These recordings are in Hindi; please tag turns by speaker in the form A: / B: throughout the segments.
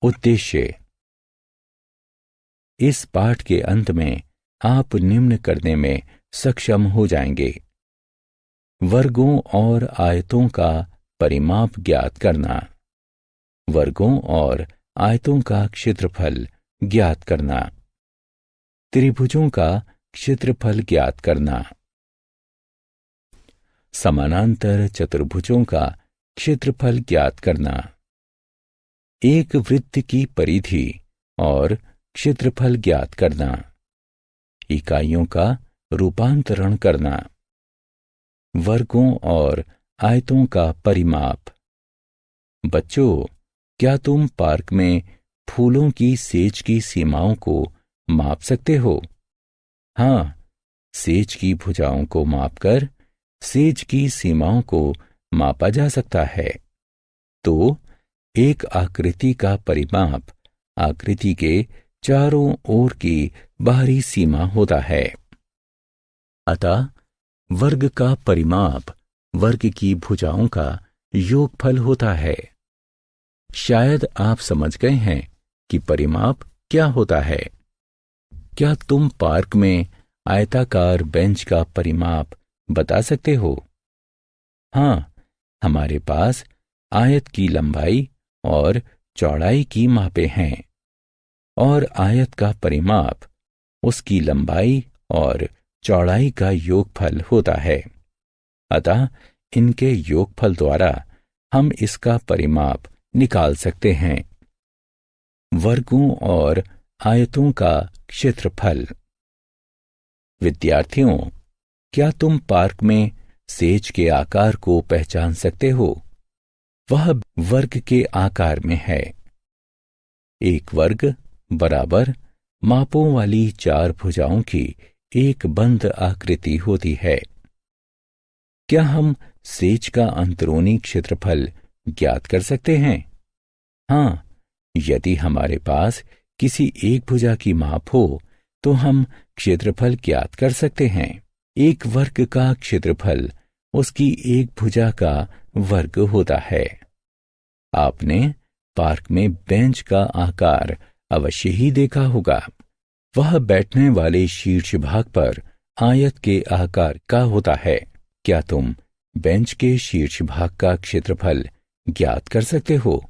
A: उद्देश्य। इस पाठ के अंत में आप निम्न करने में सक्षम हो जाएंगे: वर्गों और आयतों का परिमाप ज्ञात करना, वर्गों और आयतों का क्षेत्रफल ज्ञात करना, त्रिभुजों का क्षेत्रफल ज्ञात करना, समानांतर चतुर्भुजों का क्षेत्रफल ज्ञात करना, एक वृत्त की परिधि और क्षेत्रफल ज्ञात करना, इकाइयों का रूपांतरण करना, वर्गों और आयतों का परिमाप। बच्चों, क्या तुम पार्क में फूलों की सेज की सीमाओं को माप सकते हो? हाँ, सेज की भुजाओं को मापकर सेज की सीमाओं को मापा जा सकता है। तो एक आकृति का परिमाप आकृति के चारों ओर की बाहरी सीमा होता है। अतः वर्ग का परिमाप वर्ग की भुजाओं का योगफल होता है। शायद आप समझ गए हैं कि परिमाप क्या होता है। क्या तुम पार्क में आयताकार बेंच का परिमाप बता सकते हो? हाँ, हमारे पास आयत की लंबाई और चौड़ाई की मापें हैं और आयत का परिमाप उसकी लंबाई और चौड़ाई का योगफल होता है। अतः इनके योगफल द्वारा हम इसका परिमाप निकाल सकते हैं। वर्गों और आयतों का क्षेत्रफल। विद्यार्थियों, क्या तुम पार्क में सेज के आकार को पहचान सकते हो? वह वर्ग के आकार में है। एक वर्ग बराबर मापों वाली चार भुजाओं की एक बंद आकृति होती है। क्या हम सेज का अंदरूनी क्षेत्रफल ज्ञात कर सकते हैं? हाँ, यदि हमारे पास किसी एक भुजा की माप हो तो हम क्षेत्रफल ज्ञात कर सकते हैं। एक वर्ग का क्षेत्रफल उसकी एक भुजा का वर्ग होता है। आपने पार्क में बेंच का आकार अवश्य ही देखा होगा। वह बैठने वाले शीर्ष भाग पर आयत के आकार का होता है। क्या तुम बेंच के शीर्ष भाग का क्षेत्रफल ज्ञात कर सकते हो?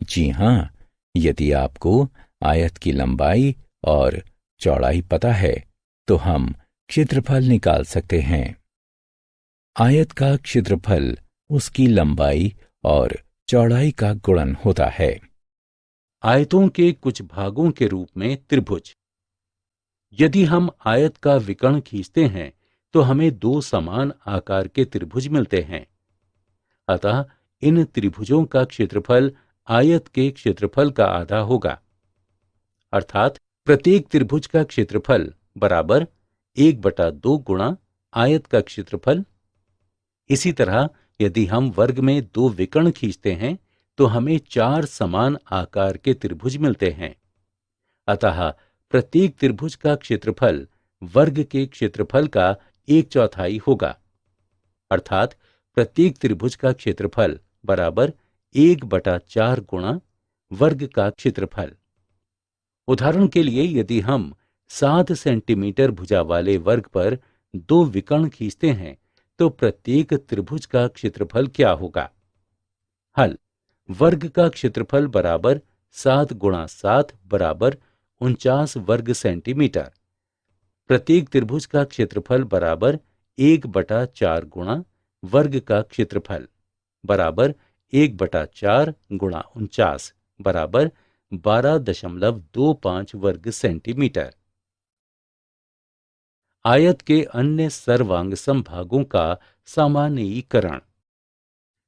A: जी हाँ, यदि आपको आयत की लंबाई और चौड़ाई पता है तो हम क्षेत्रफल निकाल सकते हैं। आयत का क्षेत्रफल उसकी लंबाई और चौड़ाई का गुणन होता है।
B: आयतों के कुछ भागों के रूप में त्रिभुज। यदि हम आयत का विकर्ण खींचते हैं तो हमें दो समान आकार के त्रिभुज मिलते हैं। अतः इन त्रिभुजों का क्षेत्रफल आयत के क्षेत्रफल का आधा होगा। अर्थात प्रत्येक त्रिभुज का क्षेत्रफल बराबर 1/2 गुणा आयत का क्षेत्रफल। इसी तरह यदि हम वर्ग में दो विकर्ण खींचते हैं तो हमें चार समान आकार के त्रिभुज मिलते हैं। अतः प्रत्येक त्रिभुज का क्षेत्रफल वर्ग के क्षेत्रफल का 1/4 होगा। अर्थात प्रत्येक त्रिभुज का क्षेत्रफल बराबर 1/4 गुणा वर्ग का क्षेत्रफल। उदाहरण के लिए यदि हम 7 सेंटीमीटर भुजा वाले वर्ग पर दो विकर्ण खींचते हैं तो प्रत्येक त्रिभुज का क्षेत्रफल क्या होगा? हल। वर्ग का क्षेत्रफल बराबर 7 गुणा 7 बराबर 49 वर्ग सेंटीमीटर। प्रत्येक त्रिभुज का क्षेत्रफल बराबर 1/4 गुणा वर्ग का क्षेत्रफल बराबर 1/4 गुणा 49 बराबर 12.25 वर्ग सेंटीमीटर। आयत के अन्य सर्वांग समभागों का सामान्यीकरण।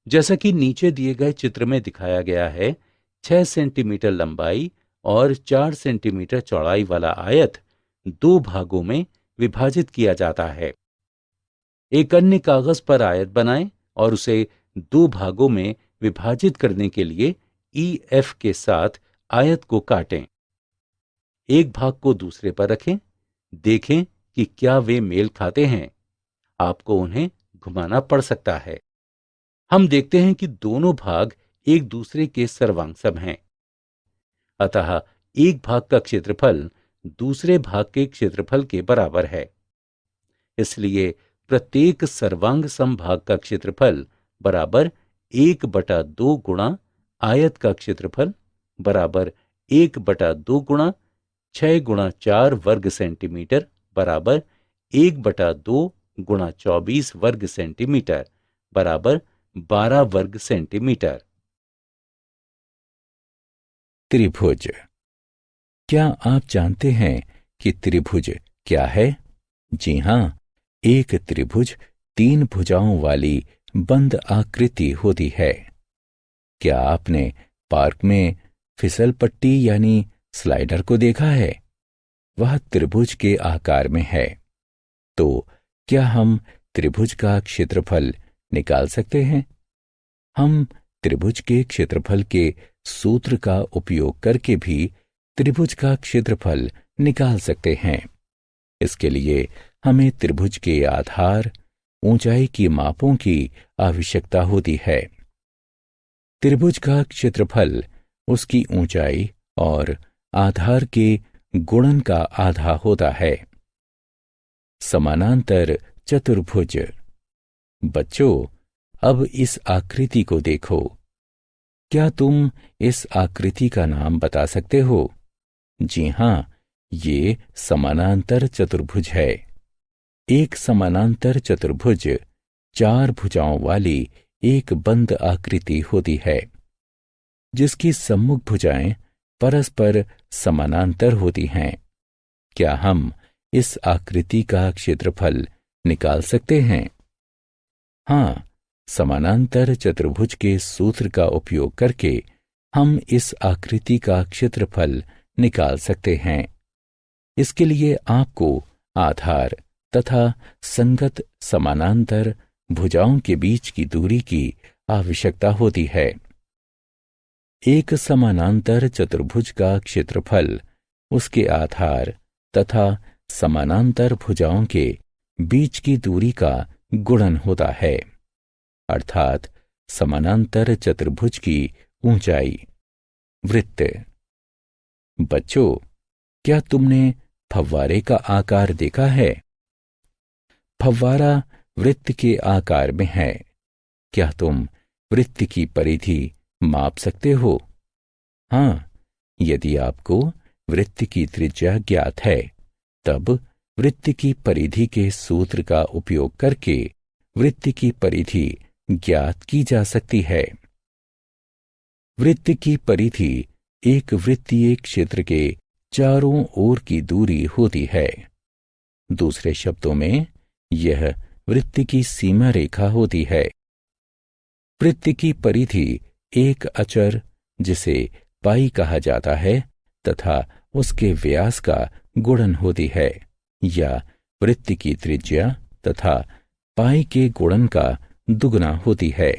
B: जैसा कि नीचे दिए गए चित्र में दिखाया गया है, 6 सेंटीमीटर लंबाई और 4 सेंटीमीटर चौड़ाई वाला आयत दो भागों में विभाजित किया जाता है। एक अन्य कागज पर आयत बनाएं और उसे दो भागों में विभाजित करने के लिए EF के साथ आयत को काटें। एक भाग को दूसरे पर रखें। देखें कि क्या वे मेल खाते हैं। आपको उन्हें घुमाना पड़ सकता है। हम देखते हैं कि दोनों भाग एक दूसरे के सर्वांग सम हैं। अतः एक भाग का क्षेत्रफल दूसरे भाग के क्षेत्रफल के बराबर है। इसलिए प्रत्येक सर्वांग समभाग का क्षेत्रफल बराबर 1/2 गुणा आयत का क्षेत्रफल बराबर 1/2 गुणा 6x4 वर्ग सेंटीमीटर बराबर 1/2 गुणा 24 वर्ग सेंटीमीटर बराबर 12 वर्ग सेंटीमीटर।
A: त्रिभुज। क्या आप जानते हैं कि त्रिभुज क्या है? जी हां, एक त्रिभुज 3 भुजाओं वाली बंद आकृति होती है। क्या आपने पार्क में फिसल पट्टी यानी स्लाइडर को देखा है? वह त्रिभुज के आकार में है। तो क्या हम त्रिभुज का क्षेत्रफल निकाल सकते हैं? हम त्रिभुज के क्षेत्रफल के सूत्र का उपयोग करके भी त्रिभुज का क्षेत्रफल निकाल सकते हैं। इसके लिए हमें त्रिभुज के आधार, ऊंचाई की मापों की आवश्यकता होती है। त्रिभुज का क्षेत्रफल उसकी ऊंचाई और आधार के गुणन का आधा होता है। समानांतर चतुर्भुज। बच्चों, अब इस आकृति को देखो। क्या तुम इस आकृति का नाम बता सकते हो? जी हां, ये समानांतर चतुर्भुज है। एक समानांतर चतुर्भुज 4 भुजाओं वाली एक बंद आकृति होती है, जिसकी सम्मुख भुजाएं परस्पर समानांतर होती हैं। क्या हम इस आकृति का क्षेत्रफल निकाल सकते हैं? हां, समानांतर चतुर्भुज के सूत्र का उपयोग करके हम इस आकृति का क्षेत्रफल निकाल सकते हैं। इसके लिए आपको आधार तथा संगत समानांतर भुजाओं के बीच की दूरी की आवश्यकता होती है। एक समानांतर चतुर्भुज का क्षेत्रफल उसके आधार तथा समानांतर भुजाओं के बीच की दूरी का गुणन होता है, अर्थात समानांतर चतुर्भुज की ऊंचाई। वृत्त। बच्चों, क्या तुमने फव्वारे का आकार देखा है? फव्वारा वृत्त के आकार में है। क्या तुम वृत्त की परिधि माप सकते हो? हां, यदि आपको वृत्त की त्रिज्या ज्ञात है, तब वृत्त की परिधि के सूत्र का उपयोग करके वृत्त की परिधि ज्ञात की जा सकती है। वृत्त की परिधि एक वृत्तीय क्षेत्र के चारों ओर की दूरी होती है। दूसरे शब्दों में, यह वृत्त की सीमा रेखा होती है। वृत्त की परिधि एक अचर, जिसे पाई कहा जाता है, तथा उसके व्यास का गुणन होती है, या वृत्त की त्रिज्या तथा पाई के गुणन का दुगना होती है।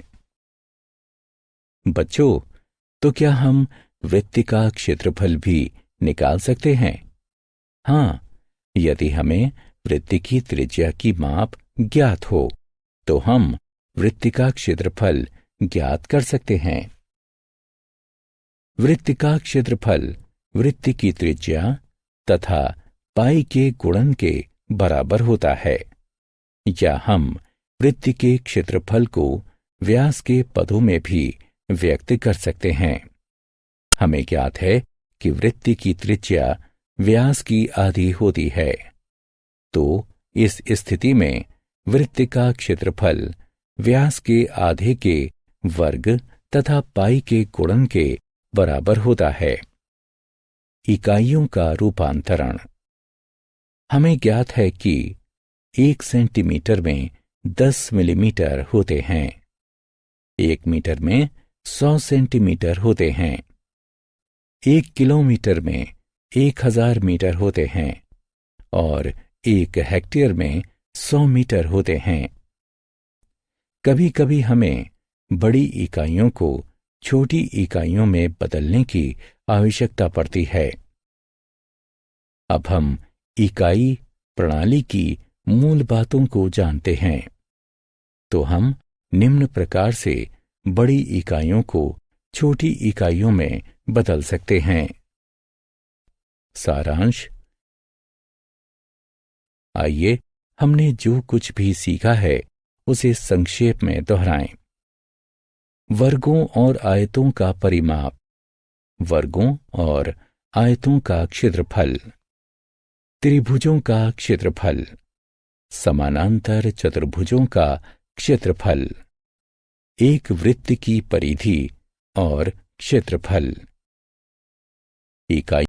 A: बच्चों, तो क्या हम वृत्त का क्षेत्रफल भी निकाल सकते हैं? हां, यदि हमें वृत्त की त्रिज्या की माप ज्ञात हो, तो हम वृत्त का क्षेत्रफल ज्ञात कर सकते हैं। वृत्त का क्षेत्रफल वृत्त की त्रिज्या तथा पाई के गुणन के बराबर होता है, या हम वृत्त के क्षेत्रफल को व्यास के पदों में भी व्यक्त कर सकते हैं। हमें ज्ञात है कि वृत्त की त्रिज्या व्यास की आधी होती है, तो इस स्थिति में वृत्त का क्षेत्रफल व्यास के आधे के वर्ग तथा पाई के गुणन के बराबर होता है। इकाइयों का रूपांतरण। हमें ज्ञात है कि 1 सेंटीमीटर में 10 मिलीमीटर होते हैं। 1 मीटर में 100 सेंटीमीटर होते हैं। 1 किलोमीटर में 1000 मीटर होते हैं और 1 हेक्टेयर में 100 मीटर होते हैं। कभी कभी हमें बड़ी इकाइयों को छोटी इकाइयों में बदलने की आवश्यकता पड़ती है। अब हम इकाई प्रणाली की मूल बातों को जानते हैं, तो हम निम्न प्रकार से बड़ी इकाइयों को छोटी इकाइयों में बदल सकते हैं। सारांश। आइए हमने जो कुछ भी सीखा है उसे संक्षेप में दोहराएं। वर्गों और आयतों का परिमाप, वर्गों और आयतों का क्षेत्रफल, त्रिभुजों का क्षेत्रफल, समानांतर चतुर्भुजों का क्षेत्रफल, एक वृत्त की परिधि और क्षेत्रफल। इकाई